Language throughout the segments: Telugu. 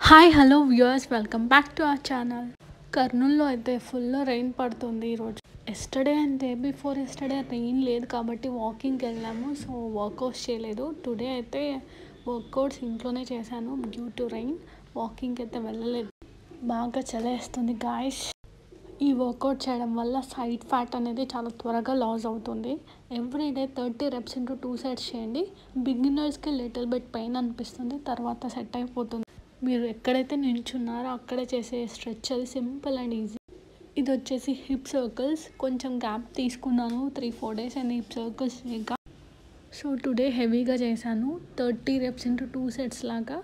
Hi hello viewers, welcome back to our channel. కర్నూలులో అయితే ఫుల్ రెయిన్ పడుతుంది ఈరోజు. Yesterday and day before yesterday rain లేదు కాబట్టి వాకింగ్కి వెళ్ళాము. సో వర్కౌట్స్ చేయలేదు. టుడే అయితే వర్కౌట్స్ ఇంట్లోనే చేశాను డ్యూ టు రెయిన్. వాకింగ్కి అయితే వెళ్ళలేదు. బాగా చలేస్తుంది గాయస్. ఈ వర్కౌట్ చేయడం వల్ల సైడ్ ఫ్యాట్ అనేది చాలా త్వరగా లాస్ అవుతుంది. ఎవ్రీడే 30 reps ఇంటూ 2 sets చేయండి. బిగినర్స్కి లిటిల్ బిట్ పెయిన్ అనిపిస్తుంది, తర్వాత సెట్ అయిపోతుంది. మీరు ఎక్కడైతే నిల్చున్నారో అక్కడే చేసే స్ట్రెచ్ అది సింపుల్ అండ్ ఈజీ. ఇది వచ్చేసి హిప్ సర్కిల్స్. కొంచెం గ్యాప్ తీసుకున్నాను 3-4 days అండ్ హిప్ సర్కిల్స్ ఇంకా. సో టుడే హెవీగా చేశాను 30 reps ఇంటూ 2 sets లాగా,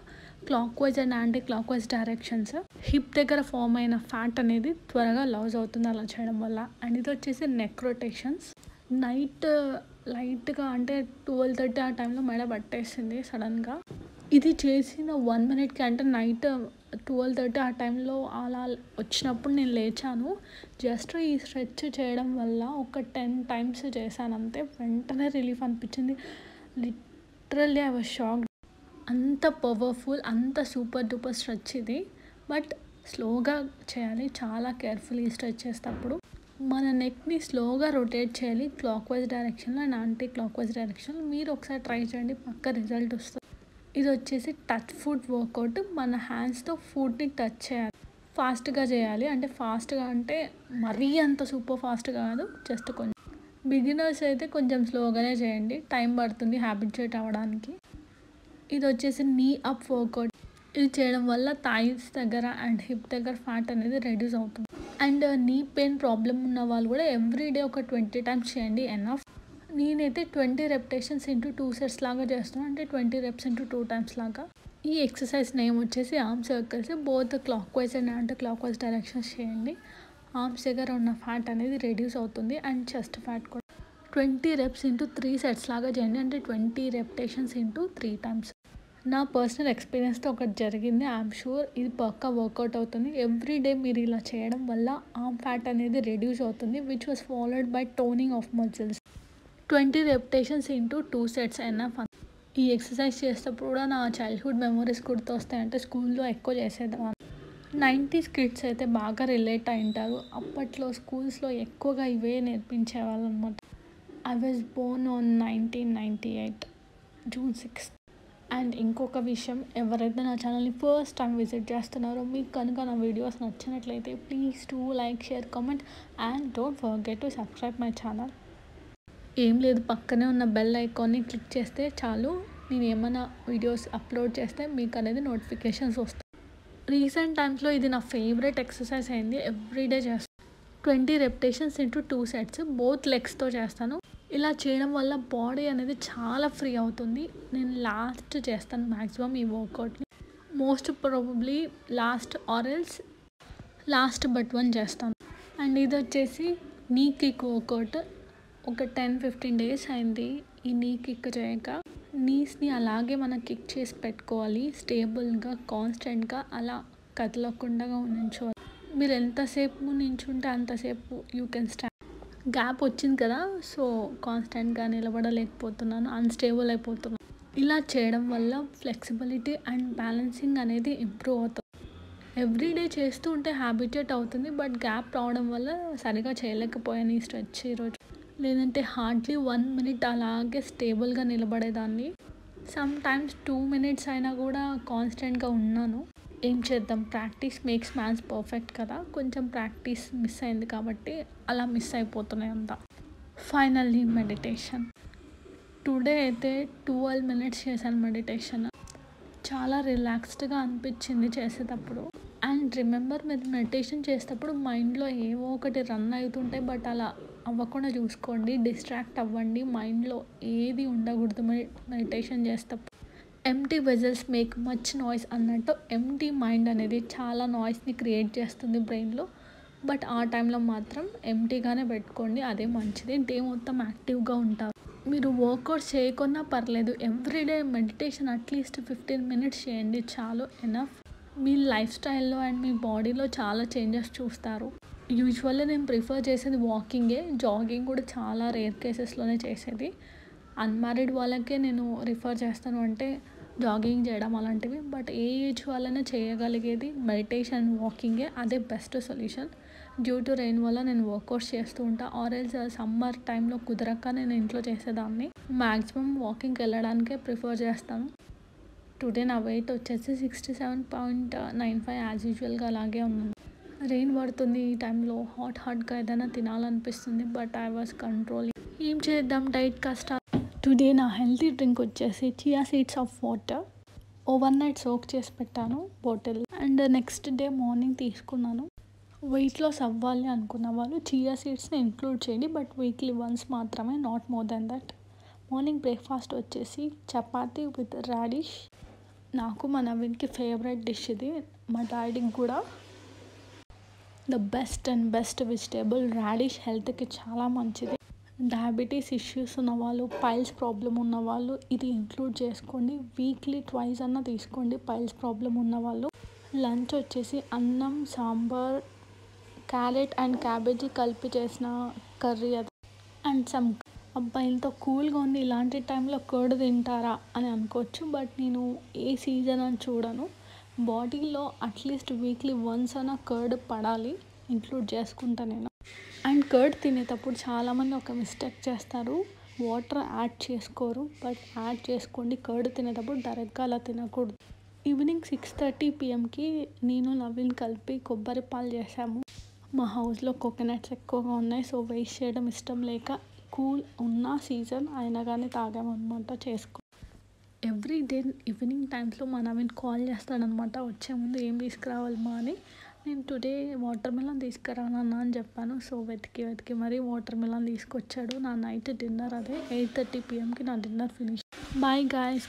clock wise and anti clock wise directions. Hip దగ్గర ఫామ్ అయిన ఫ్యాట్ అనేది త్వరగా లాస్ అవుతుంది అలా చేయడం వల్ల. అండ్ ఇది వచ్చేసి నెక్ రొటేషన్స్. నైట్ లైట్గా అంటే 12:30 ఆ టైంలో మెడ పట్టేసింది సడన్గా. ఇది చేసిన 1 minute అంటే నైట్ 12:30 ఆ టైంలో అలా వచ్చినప్పుడు నేను లేచాను. జస్ట్ ఈ స్ట్రెచ్ చేయడం వల్ల ఒక 10 times చేశాను అంతే. వెంటనే రిలీఫ్ అనిపించింది. Literally I was shocked. అంత పవర్ఫుల్, అంత సూపర్ డూపర్ స్ట్రెచ్ ఇది. బట్ స్లోగా చేయాలి, చాలా కేర్ఫుల్. ఈ స్ట్రెచ్ చేసేటప్పుడు మన నెక్ని స్లోగా రొటేట్ చేయాలి, క్లాక్ వైజ్ డైరెక్షన్లో అండ్ యాంటీ క్లాక్ వైజ్ డైరెక్షన్లో. మీరు ఒకసారి ట్రై చేయండి, పక్క రిజల్ట్ వస్తుంది. ఇది వచ్చేసి టచ్ ఫుడ్ వర్కౌట్. మన హ్యాండ్స్తో ఫుడ్ని టచ్ చేయాలి, ఫాస్ట్గా చేయాలి. అంటే ఫాస్ట్గా అంటే మరీ అంత సూపర్ ఫాస్ట్ కాదు, జస్ట్ కొంచెం. బిగినర్స్ అయితే కొంచెం స్లోగానే చేయండి, టైం పడుతుంది హ్యాబిచుయేట్ అవ్వడానికి. ఇది వచ్చేసి నీ అప్ వర్కౌట్. ఇది చేయడం వల్ల థైస్ దగ్గర అండ్ హిప్ దగ్గర ఫ్యాట్ అనేది రెడ్యూస్ అవుతుంది. అండ్ నీ పెయిన్ ప్రాబ్లమ్ ఉన్న వాళ్ళు కూడా ఎవ్రీడే ఒక 20 times చేయండి, ఎనఫ్. నేనైతే 20 repetitions ఇంటూ 2 sets లాగా చేస్తున్నాను, అంటే 20 reps ఇంటూ 2 times లాగా. ఈ ఎక్సర్సైజ్ నేమ్ వచ్చేసి arm circles. Both clock wise and anti clock wise directions చేయండి. ఆర్మ్స్ దగ్గర ఉన్న ఫ్యాట్ అనేది రెడ్యూస్ అవుతుంది అండ్ చెస్ట్ ఫ్యాట్ కూడా. 20 reps ఇంటూ 3 sets లాగా చేయండి, అంటే 20 repetitions ఇంటూ 3 times. నా పర్సనల్ ఎక్స్పీరియన్స్తో ఒకటి జరిగింది. ఐఎమ్ షూర్ ఇది పక్కా వర్కౌట్ అవుతుంది. ఎవ్రీడే మీరు ఇలా చేయడం వల్ల ఆర్మ్ ఫ్యాట్ అనేది రెడ్యూస్ అవుతుంది, which was followed by toning of muscles. 20 repetitions into 2 sets enough. ఈ ఎక్సర్సైజ్ చేసేటప్పుడు కూడా నా చైల్డ్హుడ్ మెమరీస్ గుర్తొస్తాయి. అంటే స్కూల్లో ఎక్కువ చేసేదాన్ని. 90s కిడ్స్ అయితే బాగా రిలేట్ అయి ఉంటారు. అప్పట్లో స్కూల్స్లో ఎక్కువగా ఇవే నేర్పించేవాళ్ళు అనమాట. I was Born on 1998 June 6th. And ఇంకొక విషయం, ఎవరైతే నా ఛానల్ని ఫస్ట్ టైం విజిట్ చేస్తున్నారో, మీకు కనుక నా వీడియోస్ నచ్చినట్లయితే please do like, share, comment and don't forget to subscribe my channel. ఏం లేదు, పక్కనే ఉన్న బెల్ ఐకాన్ని క్లిక్ చేస్తే చాలు. నేను ఏమైనా వీడియోస్ అప్లోడ్ చేస్తే మీకు అనేది నోటిఫికేషన్స్ వస్తాయి. రీసెంట్ టైమ్స్లో ఇది నా ఫేవరెట్ ఎక్సర్సైజ్ అయింది. ఎవ్రీడే చేస్తాను. 20 repetitions ఇంటూ 2 sets బోత్ లెగ్స్తో చేస్తాను. ఇలా చేయడం వల్ల బాడీ అనేది చాలా ఫ్రీ అవుతుంది. నేను లాస్ట్ చేస్తాను మ్యాక్సిమం ఈ వర్కౌట్ని. Most probably last or else last but 1 చేస్తాను. అండ్ ఇది వచ్చేసి నీ కిక్ వర్కౌట్. ఒక 10-15 days అయింది ఈ నీ కిక్ చేయక. నీస్ని అలాగే మనం కిక్ చేసి పెట్టుకోవాలి, స్టేబుల్గా కాన్స్టెంట్గా, అలా కదలకుండా ఉంచుకోవాలి. మీరు ఎంతసేపు నించుంటే అంతసేపు యూ కెన్ స్టాండ్. గ్యాప్ వచ్చింది కదా, సో కాన్స్టెంట్గా నిలబడలేకపోతున్నాను, అన్స్టేబుల్ అయిపోతున్నాను. ఇలా చేయడం వల్ల ఫ్లెక్సిబిలిటీ అండ్ బ్యాలెన్సింగ్ అనేది ఇంప్రూవ్ అవుతుంది. ఎవ్రీడే చేస్తూ ఉంటే హ్యాబిచుయేట్ అవుతుంది. బట్ గ్యాప్ రావడం వల్ల సరిగా చేయలేకపోయాను ఈ స్ట్రెచ్ ఈరోజు. లేదంటే హార్డ్లీ 1 minute అలాగే స్టేబుల్గా నిలబడేదాన్ని. సమ్ టైమ్స్ 2 minutes అయినా కూడా కాన్స్టెంట్గా ఉన్నాను. ఏం చేద్దాం, ప్రాక్టీస్ మేక్స్ మ్యాన్స్ పర్ఫెక్ట్ కదా. కొంచెం ప్రాక్టీస్ మిస్ అయింది కాబట్టి అలా మిస్ అయిపోతున్నాయి అంతా. Finally meditation. టుడే అయితే 12 minutes చేశాను మెడిటేషన్. చాలా రిలాక్స్డ్గా అనిపించింది చేసేటప్పుడు. అండ్ రిమెంబర్, మీరు మెడిటేషన్ చేసేటప్పుడు మైండ్లో ఏవో ఒకటి రన్ అవుతుంటాయి, బట్ అలా అవ్వకుండా చూసుకోండి. డిస్ట్రాక్ట్ అవ్వండి, మైండ్లో ఏది ఉండకూడదు మెడిటేషన్ చేసేటప్పుడు. Empty vessels make much noise అన్నట్టు ఎంప్టీ మైండ్ అనేది చాలా నాయిస్ని క్రియేట్ చేస్తుంది బ్రెయిన్లో. బట్ ఆ టైంలో మాత్రం ఎంప్టీగానే పెట్టుకోండి, అదే మంచిది. డే మొత్తం యాక్టివ్గా ఉంటారు. మీరు వర్కౌట్ చేయకున్నా పర్లేదు, ఎవ్రీడే మెడిటేషన్ అట్లీస్ట్ 15 minutes చేయండి, చాలు, ఎనఫ్. మీ లైఫ్ స్టైల్లో అండ్ మీ బాడీలో చాలా చేంజెస్ చూస్తారు. యూజువల్లీ నేను ప్రిఫర్ చేసేది వాకింగే. జాగింగ్ కూడా చాలా రేర్ కేసెస్లోనే చేసేది. అన్మ్యారీడ్ వాళ్ళకే నేను రిఫర్ చేస్తాను. అంటే జాగింగ్ చేయడం అలాంటివి. బట్ ఏ ఏజ్ వాళ్ళైనా చేయగలిగేది మెడిటేషన్, వాకింగే. అదే best solution. Due to rain వల్ల నేను వర్కౌట్స్ చేస్తూ ఉంటా. ఆరెల్స్ సమ్మర్ టైంలో కుదరక నేను ఇంట్లో చేసేదాన్ని. మ్యాక్సిమం వాకింగ్కి వెళ్ళడానికే ప్రిఫర్ చేస్తాను. టుడే నా వెయిట్ వచ్చేసి 67.95 యాజ్ యూజువల్గా అలాగే ఉన్నాను. రెయిన్ పడుతుంది ఈ టైంలో హాట్గా ఏదైనా తినాలనిపిస్తుంది. But I was controlling. ఏం చేద్దాం, డైట్ కష్టాలు. టుడే నా హెల్తీ డ్రింక్ వచ్చేసి chia seeds of water. Over night soak చేసి పెట్టాను bottle. And next day morning తీసుకున్నాను. వెయిట్ లాస్ అవ్వాలి అనుకున్న వాళ్ళు చియా సీడ్స్ని ఇంక్లూడ్ చేయండి. బట్ వీక్లీ వన్స్ మాత్రమే, not more than that. Morning breakfast వచ్చేసి చపాతీ విత్ రాడిష్. నాకు మా నవీన్కి ఫేవరెట్ డిష్ ఇది. మా డాడీకి కూడా. The best vegetable. రాడిష్ హెల్త్కి చాలా మంచిది. డయాబెటీస్ ఇష్యూస్ ఉన్నవాళ్ళు, పైల్స్ ప్రాబ్లం ఉన్నవాళ్ళు ఇది ఇంక్లూడ్ చేసుకోండి. వీక్లీ ట్వైస్ అన్న తీసుకోండి పైల్స్ ప్రాబ్లం ఉన్నవాళ్ళు. లంచ్ వచ్చేసి అన్నం, సాంబార్, క్యారెట్ అండ్ క్యాబేజీ కలిపి చేసిన కర్రీ అది. అండ్ సమ్ అబ్బాయిలతో కూల్గా ఉంది, ఇలాంటి టైంలో కర్డ్ తింటారా అని అనుకోవచ్చు. బట్ నేను ఏ సీజన్ అని చూడను. బాడీలో అట్లీస్ట్ వీక్లీ వన్స్ అన్న కర్డ్ పడాలి, ఇంక్లూడ్ చేసుకుంటా నేను. అండ్ కర్డ్ తినేటప్పుడు చాలామంది ఒక మిస్టేక్ చేస్తారు, వాటర్ యాడ్ చేసుకోరు. బట్ యాడ్ చేసుకోండి. కర్డ్ తినేటప్పుడు డైరెక్ట్గా అలా తినకూడదు. ఈవినింగ్ 6:30 PM నేను నవీన్ కలిపి కొబ్బరి పాలు చేసాము. మా హౌస్లో కోకోనట్స్ ఎక్కువగా ఉన్నాయి. సో వేస్ట్ చేయడం ఇష్టం లేక కూల్ ఉన్న సీజన్ అయినా కానీ తాగామన్నమాట చేసుకో. ఎవ్రీ డే ఈవినింగ్ టైమ్స్లో మా నవీన్ కాల్ చేస్తాడనమాట, వచ్చే ముందు ఏం తీసుకురావాలి మా అని. నేను టుడే వాటర్ మిలన్ తీసుకురానన్నా అని చెప్పాను. సో వెతికి మరీ వాటర్ మిలన్ తీసుకొచ్చాడు. నా నైట్ డిన్నర్ అదే. 8:30 PM నా డిన్నర్ ఫినిష్. Bye guys.